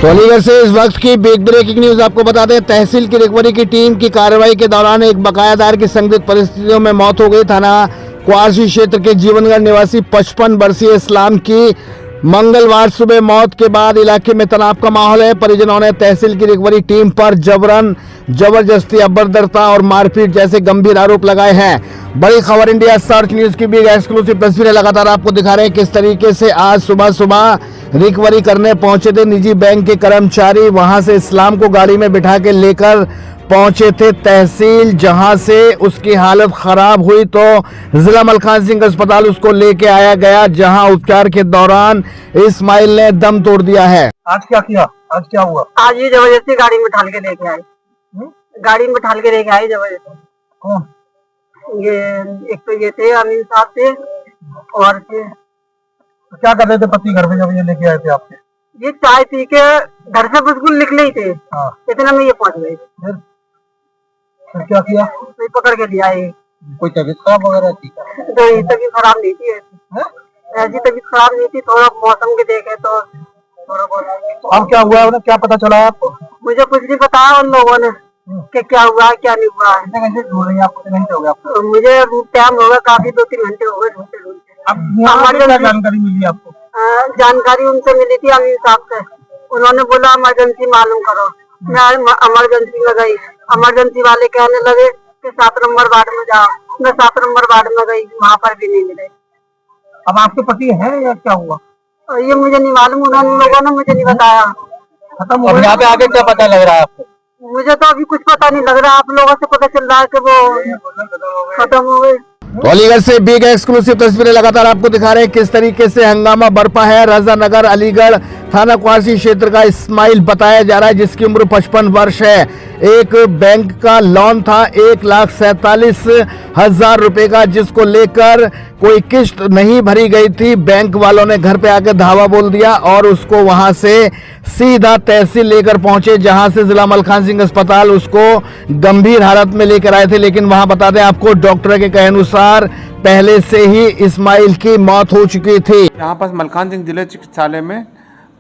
तो अलीगढ़ से इस वक्त की बिग ब्रेकिंग न्यूज आपको बता दें, तहसील की रिकवरी की टीम की कार्रवाई के दौरान एक बकायादार की संदिग्ध परिस्थितियों में मौत हो गई। थाना क्वारसी क्षेत्र के जीवनगढ़ निवासी 55 वर्षीय इस्लाम की मंगलवार सुबह मौत के बाद इलाके में तनाव का माहौल है। परिजनों ने तहसील की रिकवरी टीम पर जबरदस्ती, अभद्रता और मारपीट जैसे गंभीर आरोप लगाए हैं। बड़ी खबर इंडिया सर्च न्यूज की बिग एक्सक्लूसिव तस्वीरें लगातार आपको दिखा रहे हैं किस तरीके से आज सुबह रिकवरी करने पहुंचे थे निजी बैंक के कर्मचारी। वहां से इस्लाम को गाड़ी में बिठा के लेकर पहुंचे थे तहसील, जहां से उसकी हालत खराब हुई तो जिला मलखान सिंह अस्पताल उसको लेके आया गया, जहां उपचार के दौरान इस्माइल ने दम तोड़ दिया है। आज क्या किया? आज क्या हुआ? आज ये जबरदस्ती गाड़ी में ढाल के लेके आए। गाड़ी में ढाल के लेके आए जबरदस्ती। कौन? ये एक तो ये थे अमीन साहब थे और थे। तो क्या कर रहे थे पति घर में जब ये लेके आए थे आपके? ये चाय पी के घर से बिल्कुल निकले ही थे। हाँ। इतना में ये पहुंच गए। फिर क्या किया? तो पकड़ के लिया ये। कोई तबीयत खराब वगैरह थी? तो तबीयत खराब नहीं थी ऐसी तबीयत खराब नहीं थी, थोड़ा मौसम के देखे तो थोड़ा बहुत। तो अब क्या हुआ? उन्हें क्या पता चला आपको? मुझे कुछ नहीं बताया उन लोगों ने कि क्या हुआ है क्या नहीं हुआ है। कितने घंटे ढूंढ रही हैं आप? कितने घंटे हो गए आपको? तो मुझे टाइम होगा काफी, 2-3 घंटे हो गए ढूंढते। अब यहाँ से क्या जानकारी मिली आपको? जानकारी उनसे मिली थी अमीन साहब से। उन्होंने बोला इमरजेंसी मालूम करो। मैं इमरजेंसी में गई। इमरजेंसी वाले कहने लगे कि 7 नंबर वार्ड में जाओ। मैं 7 नंबर वार्ड में गई, वहाँ पर भी नहीं मिले। अब आपके पति है या क्या हुआ? ये मुझे नहीं मालूम, उन्होंने लोगों ने मुझे नहीं बताया। खत्म हो गया? यहाँ पे आगे क्या पता लग रहा है आपको? मुझे तो अभी कुछ पता नहीं लग रहा। आप लोगों से पता चल रहा है कि वो खत्म हो गए। तो अलीगढ़ से बिग एक्सक्लूसिव तस्वीरें लगातार आपको दिखा रहे हैं किस तरीके से हंगामा बरपा है। रजा नगर अलीगढ़ थाना क्वारसी क्षेत्र का इस्माइल बताया जा रहा है, जिसकी उम्र 55 वर्ष है। एक बैंक का लोन था 1,47,000 रुपए का, जिसको लेकर कोई किस्त नहीं भरी गई थी। बैंक वालों ने घर पे आकर धावा बोल दिया और उसको वहां से सीधा तहसील लेकर पहुंचे, जहां से जिला मलखान सिंह अस्पताल उसको गंभीर हालत में लेकर आए थे। लेकिन वहां बता दें आपको, डॉक्टर के कहे अनुसार पहले से ही इस्माइल की मौत हो चुकी थी। यहाँ पर मलखान सिंह जिला चिकित्सालय में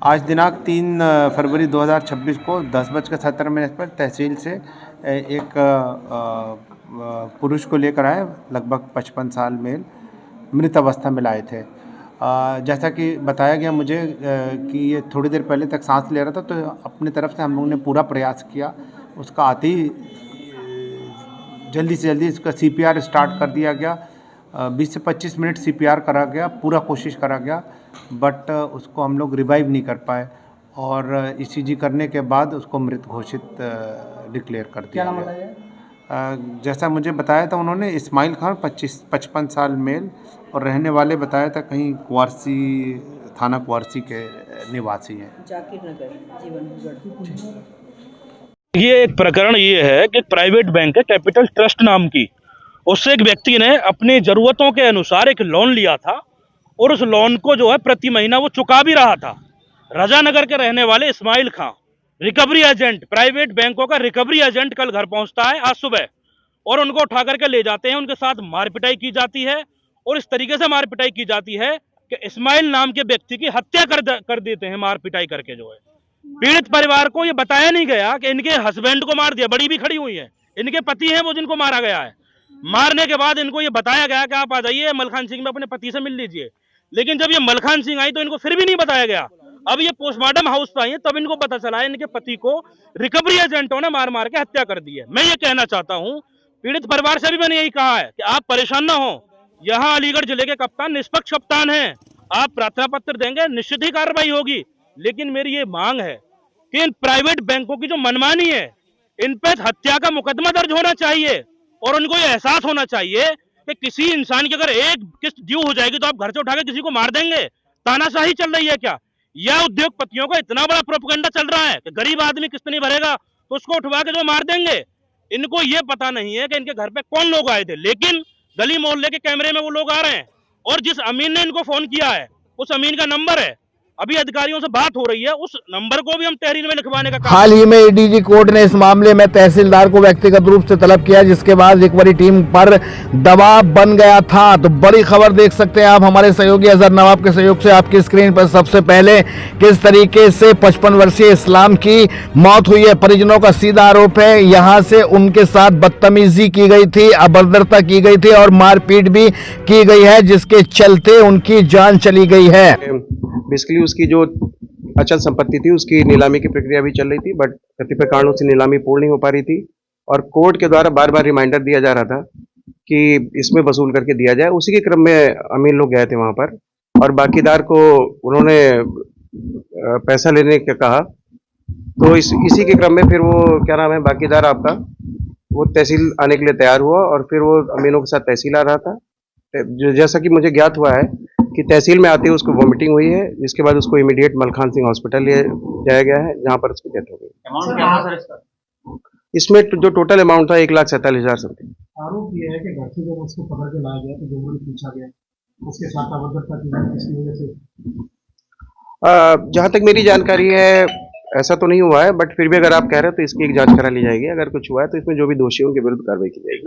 आज दिनांक 3 फरवरी 2026 को 10:17 पर तहसील से एक पुरुष को लेकर आए, लगभग 55 साल मेल, मृत अवस्था में लाए थे। जैसा कि बताया गया मुझे कि ये थोड़ी देर पहले तक सांस ले रहा था, तो अपनी तरफ से हम लोगों ने पूरा प्रयास किया। उसका आते ही जल्दी से जल्दी इसका CPR स्टार्ट कर दिया गया। 20 से 25 मिनट CPR करा गया, पूरा कोशिश करा गया, बट उसको हम लोग रिवाइव नहीं कर पाए और ECG करने के बाद उसको मृत घोषित डिक्लेयर कर दिया गया। जैसा मुझे बताया था उन्होंने, इस्माइल खान 55 साल मेल और रहने वाले बताया था कहीं क्वारसी, थाना क्वारसी के निवासी हैं। ये एक प्रकरण ये है कि प्राइवेट बैंक है कैपिटल ट्रस्ट नाम की, उससे एक व्यक्ति ने अपनी ज़रूरतों के अनुसार एक लोन लिया था और उस लोन को जो है प्रति महीना वो चुका भी रहा था। रजानगर के रहने वाले इस्माइल खां रिकवरी एजेंट, प्राइवेट बैंकों का रिकवरी एजेंट, कल घर पहुंचता है आज सुबह और उनको उठा करके ले जाते हैं। उनके साथ मारपिटाई की जाती है और इस तरीके से मारपिटाई की जाती है कि इस्माइल नाम के व्यक्ति की हत्या कर देते हैं मारपिटाई करके। जो है पीड़ित परिवार को ये बताया नहीं गया कि इनके हस्बैंड को मार दिया। बड़ी भी खड़ी हुई है, इनके पति हैं वो जिनको मारा गया है। मारने के बाद इनको ये बताया गया कि आप आ जाइए मलखान सिंह में अपने पति से मिल लीजिए, लेकिन जब ये मलखान सिंह आई तो इनको फिर भी नहीं बताया गया। अब ये पोस्टमार्टम हाउस पर आई है, तब इनको पता चला है इनके पति को रिकवरी एजेंटों ने मार मार के हत्या कर दी है। मैं ये कहना चाहता हूँ पीड़ित परिवार से भी मैंने यही कहा है कि आप परेशान ना हो। यहाँ अलीगढ़ जिले के कप्तान निष्पक्ष कप्तान हैं, आप प्रार्थना पत्र देंगे, निश्चित ही कार्रवाई होगी। लेकिन मेरी ये मांग है कि इन प्राइवेट बैंकों की जो मनमानी है, इन पे हत्या का मुकदमा दर्ज होना चाहिए और उनको ये एहसास होना चाहिए कि किसी इंसान की अगर एक किस्त ड्यू हो जाएगी तो आप घर से उठा के किसी को मार देंगे। तानाशाही चल रही है क्या? या उद्योगपतियों का इतना बड़ा प्रोपेगेंडा चल रहा है कि गरीब आदमी किस्त नहीं भरेगा तो उसको उठवा के जो मार देंगे। इनको ये पता नहीं है कि इनके घर पे कौन लोग आए थे, लेकिन गली मोहल्ले के कैमरे में वो लोग आ रहे हैं और जिस अमीन ने इनको फोन किया है उस अमीन का नंबर है अभी अधिकारियों से बात हो रही है, उस नंबर को भी हम तहरीर में लिखवाने का काम। हाल ही में एडीजी कोर्ट ने इस मामले में तहसीलदार को व्यक्तिगत रूप से तलब किया, जिसके बाद रिकवरी टीम पर दबाव बन गया था। तो बड़ी खबर देख सकते हैं आप हमारे सहयोगी अजहर नवाब के सहयोग से आपकी स्क्रीन पर। सबसे पहले किस तरीके से 55 वर्षीय इस्लाम की मौत हुई है। परिजनों का सीधा आरोप है यहाँ से उनके साथ बदतमीजी की गई थी, अभद्रता की गई थी और मारपीट भी की गई है, जिसके चलते उनकी जान चली गई है। बेसिकली उसकी जो अचल संपत्ति थी उसकी नीलामी की प्रक्रिया भी चल रही थी, बट कतिपय कारणों से नीलामी पूर्ण नहीं हो पा रही थी और कोर्ट के द्वारा बार बार रिमाइंडर दिया जा रहा था कि इसमें वसूल करके दिया जाए। उसी के क्रम में अमीन लोग गए थे वहां पर और बाकीदार को उन्होंने पैसा लेने का कहा, तो इसी के क्रम में फिर वो क्या नाम है बाकीदार आपका वो तहसील आने के लिए तैयार हुआ और फिर वो अमीनों के साथ तहसील आ रहा था। जैसा कि मुझे ज्ञात हुआ है कि तहसील में आते ही उसको वोमिटिंग हुई है, जिसके बाद उसको इमीडिएट मलखान सिंह हॉस्पिटल ले जाया गया है, जहां पर उसकी डेथ हो गई। इसमें जो टोटल अमाउंट था 1,47,000 समथिंग। आरोप ये है कि घर से जब उसको पकड़ के लाया गया तो जो पूछा गया उसके साथ अभद्रता की गई, इसकी वजह से जहां तक मेरी जानकारी है ऐसा तो नहीं हुआ है, बट फिर भी अगर आप कह रहे हो तो इसकी एक जांच करा ली जाएगी। अगर कुछ हुआ है तो इसमें जो भी दोषी हैं उनके विरुद्ध कार्रवाई की जाएगी।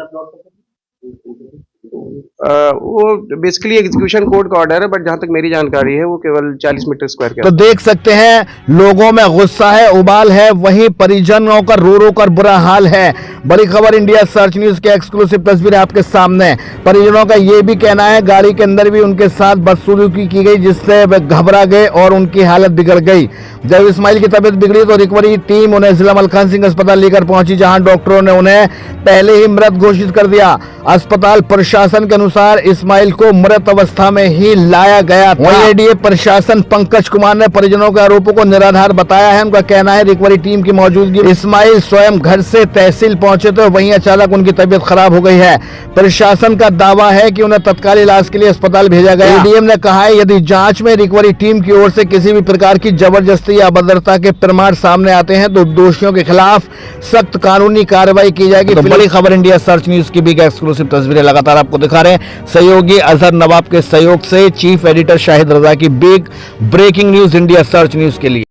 वो बेसिकली एग्जीक्यूशन कोर्ट का ऑर्डर है, बट जहां तक मेरी जानकारी है वो केवल 40 मीटर स्क्वायर का। तो देख सकते हैं लोगों में गुस्सा है, उबाल है, वहीं परिजनों का रो रो कर बुरा हाल है। बड़ी खबर इंडिया सर्च न्यूज के एक्सक्लूसिव तस्वीर आपके सामने। परिजनों का यह भी कहना है गाड़ी के अंदर भी उनके साथ बदसलूकी की गई, जिससे वे घबरा गए और उनकी हालत बिगड़ गई। जब इस्माइल की तबीयत बिगड़ी तो रिकवरी टीम उन्हें जिला मलखान सिंह अस्पताल लेकर पहुंची, जहां डॉक्टरों ने उन्हें पहले ही मृत घोषित कर दिया। अस्पताल प्रशासन के अनुसार इस्माइल को मृत अवस्था में ही लाया गया था। वहीं एडीए प्रशासन पंकज कुमार ने परिजनों के आरोपों को निराधार बताया है। उनका कहना है रिकवरी टीम की मौजूदगी इस्माइल स्वयं घर से तहसील पहुंचे थे, वहीं अचानक उनकी तबीयत खराब हो गई है। प्रशासन का दावा है कि उन्हें तत्काल इलाज के लिए अस्पताल भेजा गया। एडीएम ने कहा है यदि जांच में रिकवरी टीम की ओर से किसी भी प्रकार की जबरदस्ती या अभद्रता के प्रमाण सामने आते हैं तो दोषियों के खिलाफ सख्त कानूनी कार्रवाई की जाएगी। तो बड़ी खबर इंडिया सर्च न्यूज की बिग एक्सक्लूसिव तस्वीरें लगातार आपको दिखा रहे हैं सहयोगी अजहर नवाब के सहयोग से चीफ एडिटर शाहिद रजा की big breaking news India search news के लिए।